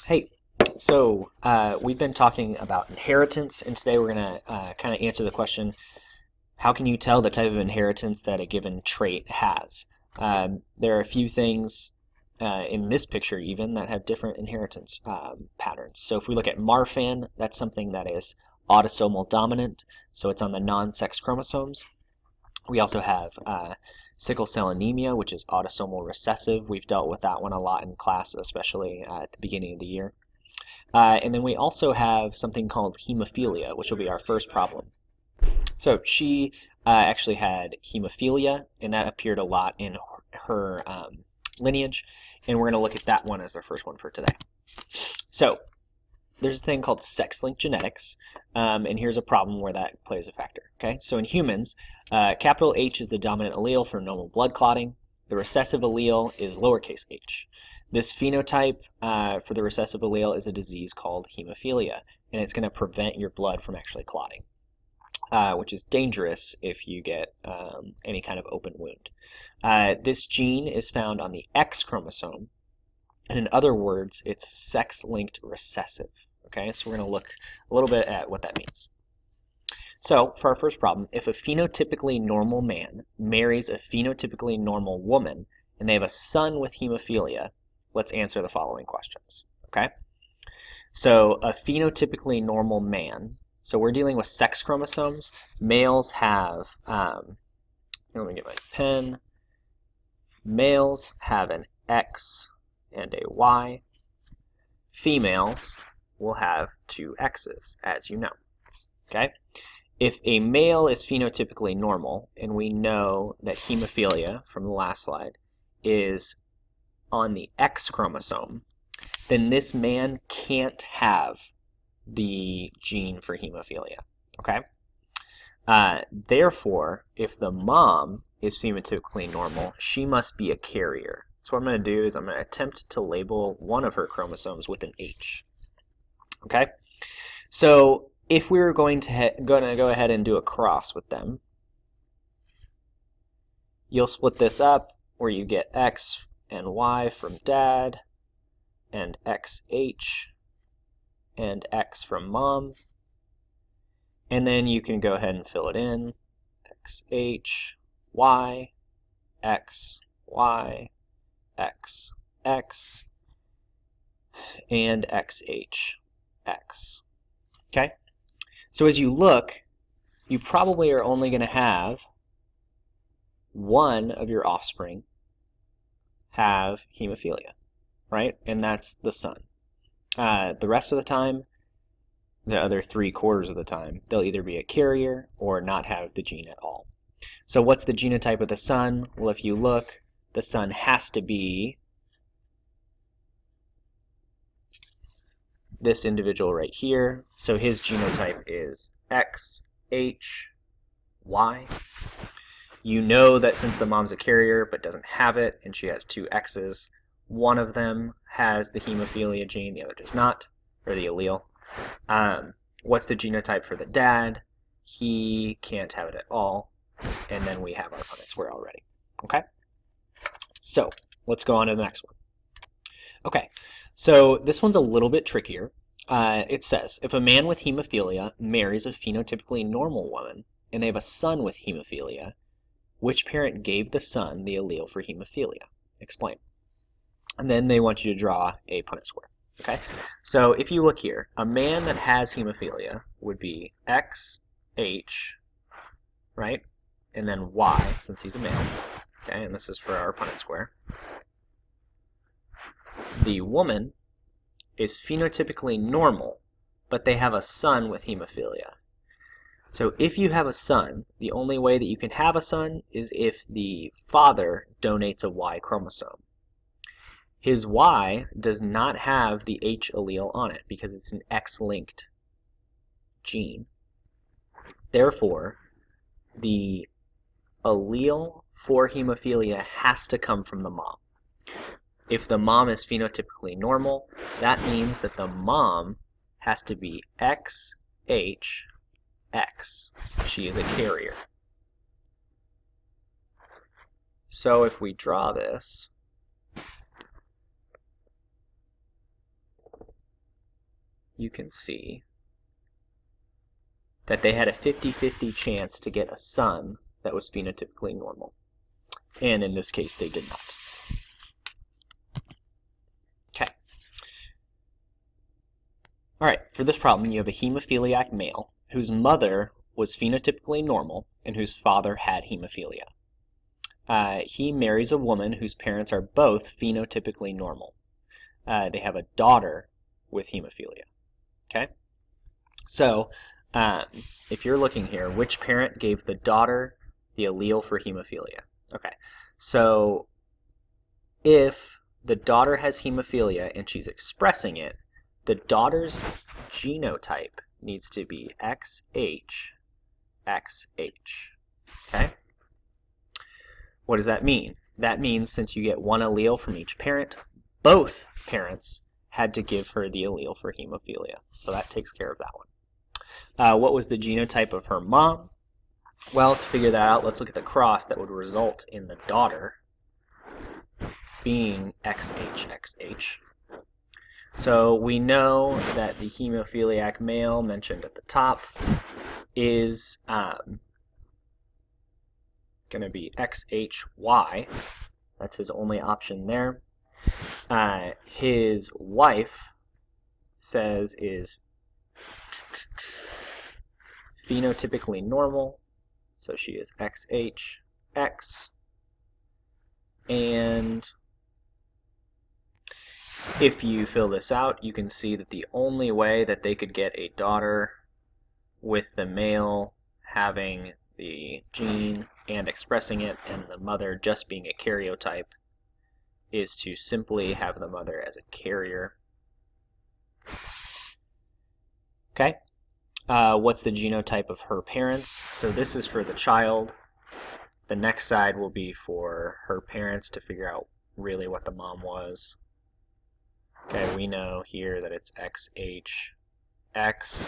Hey, we've been talking about inheritance, and today we're going to kind of answer the question, how can you tell the type of inheritance that a given trait has? There are a few things in this picture even that have different inheritance patterns. So if we look at Marfan, that's something that is autosomal dominant, so it's on the non-sex chromosomes. We also have sickle cell anemia, which is autosomal recessive. We've dealt with that one a lot in class, especially at the beginning of the year. And then we also have something called hemophilia, which will be our first problem. So she actually had hemophilia, and that appeared a lot in her lineage, and we're going to look at that one as our first one for today. So there's a thing called sex-linked genetics, and here's a problem where that plays a factor. Okay, so in humans, capital H is the dominant allele for normal blood clotting. The recessive allele is lowercase h. This phenotype for the recessive allele is a disease called hemophilia, and it's going to prevent your blood from actually clotting, which is dangerous if you get any kind of open wound. This gene is found on the X chromosome, and in other words, it's sex-linked recessive. Okay, so we're going to look a little bit at what that means. So, for our first problem, if a phenotypically normal man marries a phenotypically normal woman, and they have a son with hemophilia, let's answer the following questions. Okay? So, a phenotypically normal man, so we're dealing with sex chromosomes. Males have, let me get my pen. Males have an X and a Y. Females will have two X's, as you know. Okay? If a male is phenotypically normal, and we know that hemophilia from the last slide is on the X chromosome, then this man can't have the gene for hemophilia. Okay? Therefore, if the mom is phenotypically normal, she must be a carrier. So what I'm going to do is I'm going to attempt to label one of her chromosomes with an H. Okay? So if we were going to go ahead and do a cross with them, you'll split this up where you get X and Y from dad, and XH and X from mom. And then you can go ahead and fill it in. XH, Y, X, Y, X, X, and XH, X. Okay? So as you look, you probably are only going to have one of your offspring have hemophilia, right? And that's the son. The rest of the time, the other 3/4 of the time, they'll either be a carrier or not have the gene at all. So what's the genotype of the son? Well, if you look, the son has to be this individual right here. So his genotype is XH, Y. You know that since the mom's a carrier but doesn't have it, and she has two X's, one of them has the hemophilia gene, the other does not, or the allele. What's the genotype for the dad? He can't have it at all, and then we have our Punnett square already. Okay? So, let's go on to the next one. Okay, so this one's a little bit trickier. It says, if a man with hemophilia marries a phenotypically normal woman, and they have a son with hemophilia, which parent gave the son the allele for hemophilia? Explain. And then they want you to draw a Punnett square. Okay, so if you look here, a man that has hemophilia would be X, H, right? And then Y, since he's a male. Okay, and this is for our Punnett square. The woman is phenotypically normal, but they have a son with hemophilia. So if you have a son, the only way that you can have a son is if the father donates a Y chromosome. His Y does not have the H allele on it because it's an X-linked gene. Therefore, the allele for hemophilia has to come from the mom. If the mom is phenotypically normal, that means that the mom has to be XH, X. She is a carrier. So if we draw this, you can see that they had a 50-50 chance to get a son that was phenotypically normal. And in this case, they did not. Okay. All right, for this problem, you have a hemophiliac male whose mother was phenotypically normal and whose father had hemophilia. He marries a woman whose parents are both phenotypically normal. They have a daughter with hemophilia. Okay? So, if you're looking here, which parent gave the daughter the allele for hemophilia? Okay, so if the daughter has hemophilia and she's expressing it, the daughter's genotype needs to be XH, XH. Okay? What does that mean? That means since you get one allele from each parent, both parents had to give her the allele for hemophilia. So that takes care of that one. What was the genotype of her mom? Well, to figure that out, let's look at the cross that would result in the daughter being XHXH. So we know that the hemophiliac male mentioned at the top is going to be XHY. That's his only option there. His wife says is phenotypically normal, so she is XHX. And if you fill this out, you can see that the only way that they could get a daughter with the male having the gene and expressing it and the mother just being a karyotype is to simply have the mother as a carrier. Okay, what's the genotype of her parents? So this is for the child. The next side will be for her parents to figure out really what the mom was. Okay, we know here that it's XHX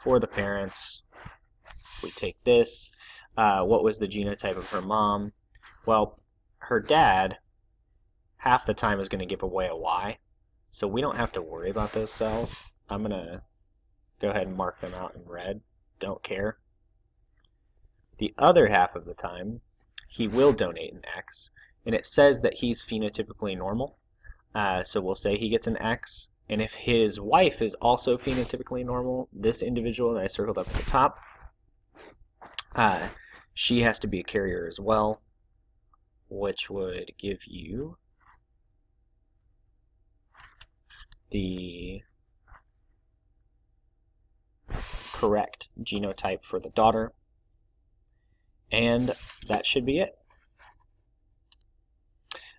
for the parents. We take this. What was the genotype of her mom? Well, her dad half the time is going to give away a Y, so we don't have to worry about those cells. I'm going to go ahead and mark them out in red. Don't care. The other half of the time, he will donate an X, and it says that he's phenotypically normal, so we'll say he gets an X. And if his wife is also phenotypically normal, this individual that I circled up at the top, she has to be a carrier as well, which would give you the correct genotype for the daughter. And that should be it.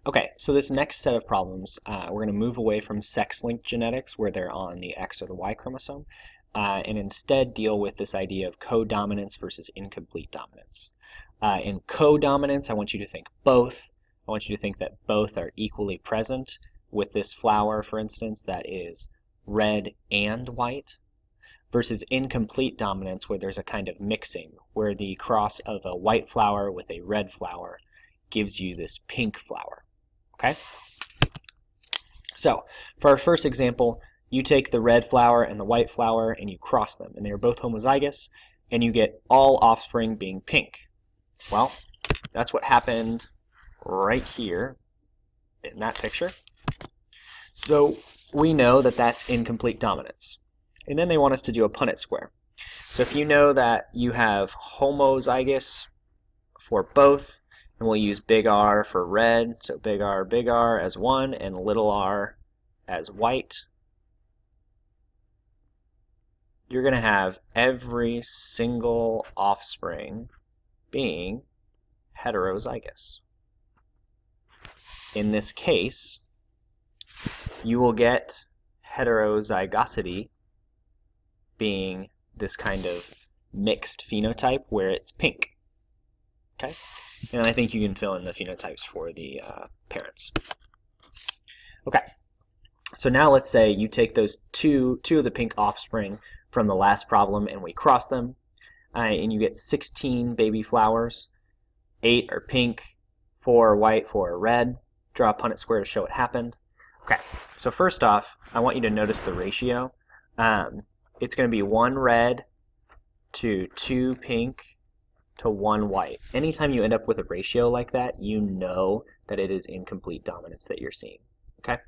Okay, so this next set of problems, we're going to move away from sex-linked genetics where they're on the X or the Y chromosome, and instead deal with this idea of codominance versus incomplete dominance. In codominance, I want you to think both. I want you to think that both are equally present with this flower, for instance, that is red and white, versus incomplete dominance where there's a kind of mixing, where the cross of a white flower with a red flower gives you this pink flower. Okay? So, for our first example, you take the red flower and the white flower and you cross them, and they're both homozygous, and you get all offspring being pink. Well, that's what happened right here in that picture. So we know that that's incomplete dominance. And then they want us to do a Punnett square. So if you know that you have homozygous for both, and we'll use big R for red, so big R as one, and little r as white, you're going to have every single offspring being heterozygous. In this case, you will get heterozygosity being this kind of mixed phenotype where it's pink. Okay? And I think you can fill in the phenotypes for the parents. Okay. So now let's say you take those two of the pink offspring from the last problem and we cross them, and you get 16 baby flowers. 8 are pink, 4 are white, 4 are red. Draw a Punnett square to show what happened. Okay, so first off, I want you to notice the ratio. it's going to be 1 red to 2 pink to 1 white. Anytime you end up with a ratio like that, you know that it is incomplete dominance that you're seeing. Okay,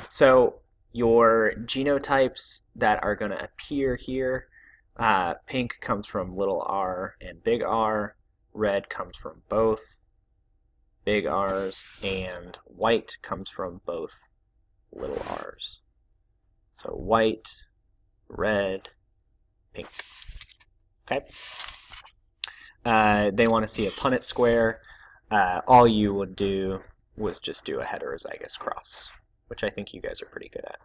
so your genotypes that are going to appear here, pink comes from little r and big R, red comes from both big R's, and white comes from both little r's. So white, red, pink. Okay. They want to see a Punnett square. All you would do was just do a heterozygous cross, which I think you guys are pretty good at.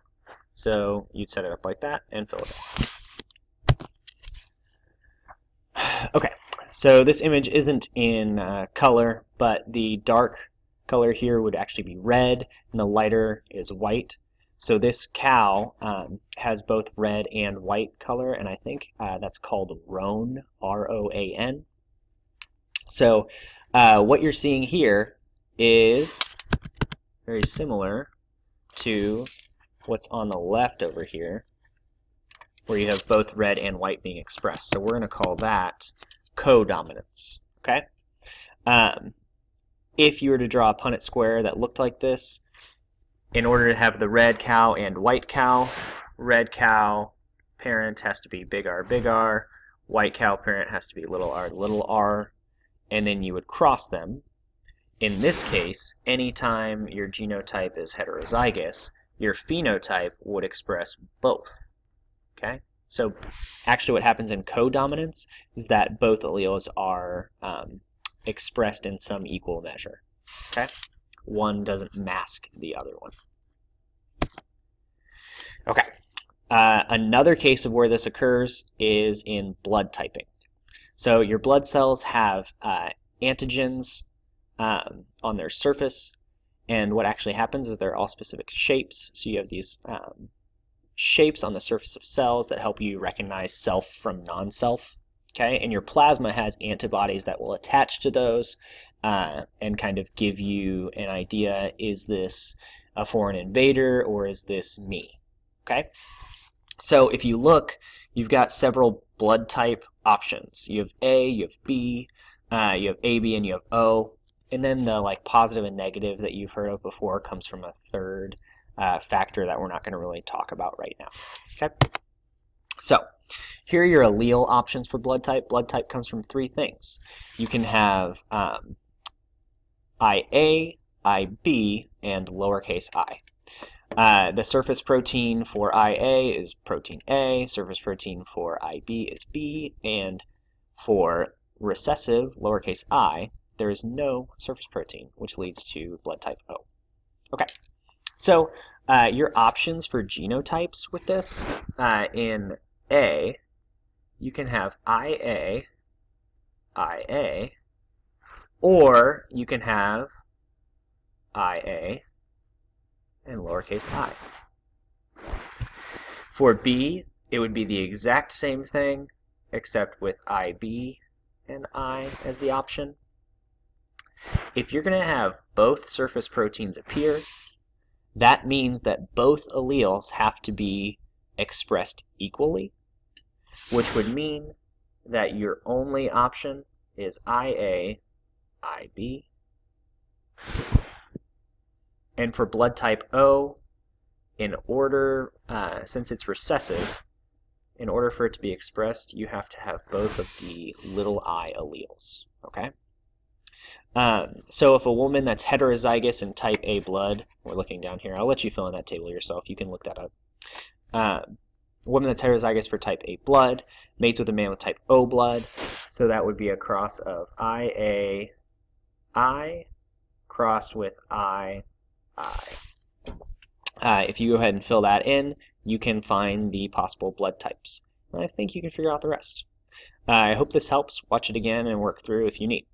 So you'd set it up like that and fill it in. Okay, so this image isn't in color, but the dark color here would actually be red, and the lighter is white. So this cow has both red and white color, and I think that's called roan, R-O-A-N. So what you're seeing here is very similar to what's on the left over here, where you have both red and white being expressed. So we're going to call that codominance. Okay. If you were to draw a Punnett square that looked like this, in order to have the red cow and white cow, red cow parent has to be big R, white cow parent has to be little r, and then you would cross them. In this case, anytime your genotype is heterozygous, your phenotype would express both. Okay? So actually what happens in codominance is that both alleles are expressed in some equal measure. Okay? One doesn't mask the other one. Okay. Another case of where this occurs is in blood typing. So your blood cells have antigens on their surface, and what actually happens is they're all specific shapes. So you have these shapes on the surface of cells that help you recognize self from non-self. Okay, and your plasma has antibodies that will attach to those and kind of give you an idea, is this a foreign invader or is this me? Okay, so if you look, you've got several blood type options. You have A, you have B, you have AB, and you have O. And then the positive and negative that you've heard of before comes from a third factor that we're not going to really talk about right now. Okay, so here are your allele options for blood type. Blood type comes from 3 things. You can have IA, IB, and lowercase I. The surface protein for IA is protein A, surface protein for IB is B, and for recessive, lowercase I, there is no surface protein, which leads to blood type O. Okay, so your options for genotypes with this, in A, you can have IA, or you can have IA and lowercase I. For B, it would be the exact same thing, except with IB and I as the option. If you're going to have both surface proteins appear, that means that both alleles have to be expressed equally, which would mean that your only option is IA, IB. And for blood type O, in order, since it's recessive, in order for it to be expressed, you have to have both of the little I alleles. Okay? So if a woman that's heterozygous in type A blood, we're looking down here, I'll let you fill in that table yourself, you can look that up. A woman that's heterozygous for type A blood mates with a man with type O blood, so that would be a cross of IA, I crossed with I. If you go ahead and fill that in, you can find the possible blood types. And I think you can figure out the rest. I hope this helps. Watch it again and work through if you need.